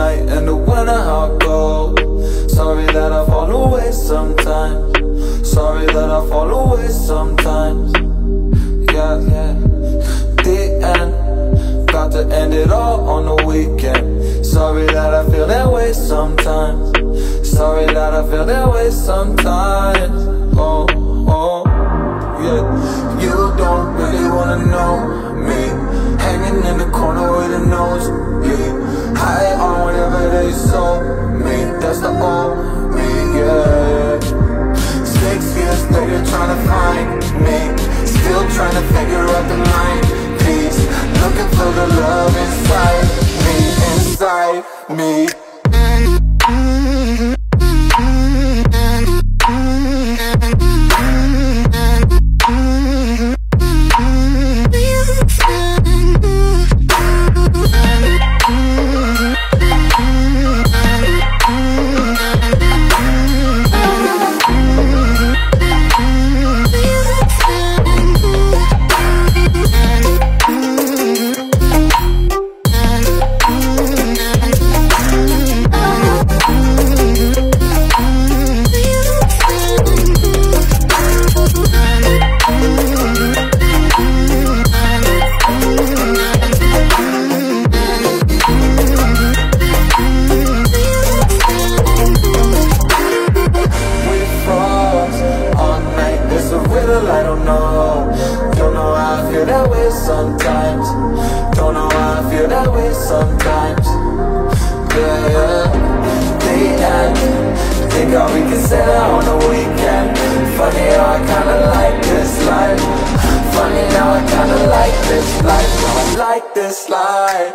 night in the winter, how it goes. Sorry that I fall away sometimes. Sorry that I fall away sometimes. Yeah, yeah. The end, got to end it all on the weekend. Sorry that I feel that way sometimes. Sorry that I feel that way sometimes. Oh, oh, yeah. You don't really wanna know me, hanging in the corner with a nosebleed, high on whatever they sold me. That's the old me, yeah. 6 years later trying to find me, still trying to figure out the line piece, looking for the love inside me. Sometimes, don't know how I feel that way sometimes. Yeah, yeah. The end, think how we can set out on the weekend. Funny how I kinda like this life. Funny now I kinda like this life. I like this life.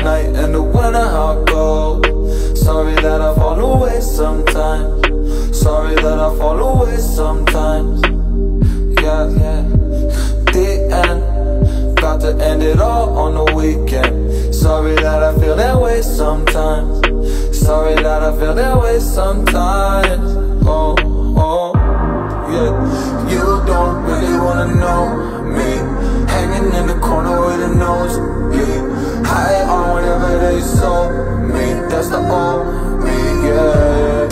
night in the winter hot cold. Sorry that I fall away sometimes. Sorry that I fall away sometimes. Yeah, yeah. The end, got to end it all on the weekend. Sorry that I feel that way sometimes. Sorry that I feel that way sometimes. Oh, oh, yeah. You don't really wanna know me, hanging in the corner with a nosebleed, high on whatever they sold me. That's the old me, yeah.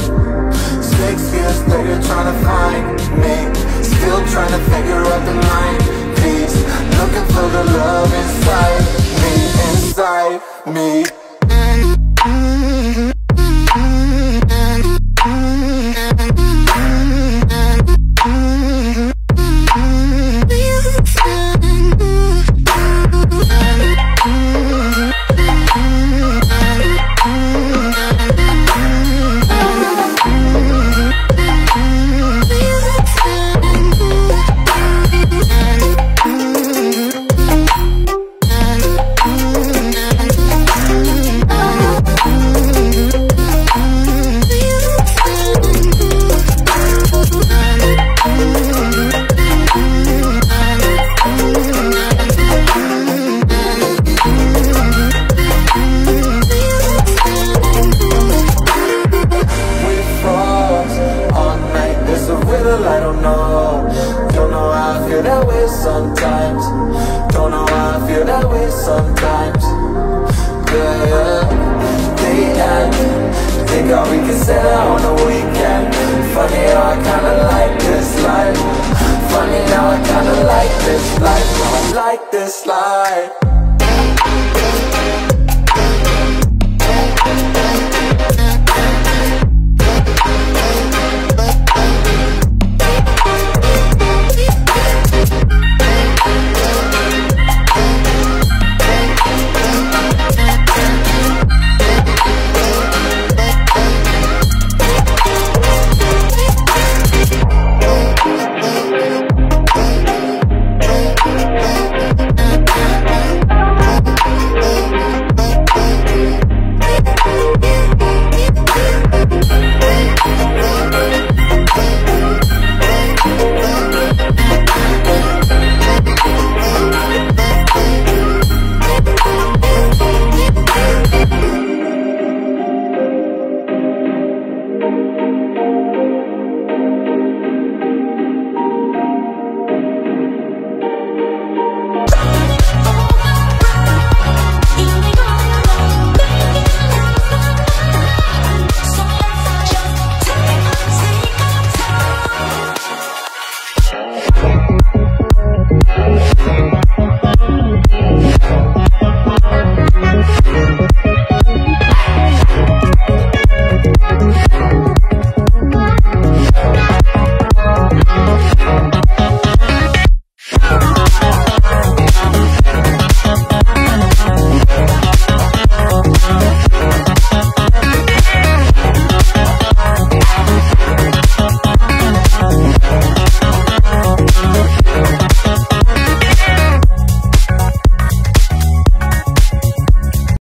6 years later trying to find me, still trying to figure out the line piece, looking for the love inside me. Sometimes, don't know how I feel that way sometimes. Yeah, yeah. The end, think how we can set out on the weekend. Funny how I kinda like this life. Funny how I kinda like this life. I like this life.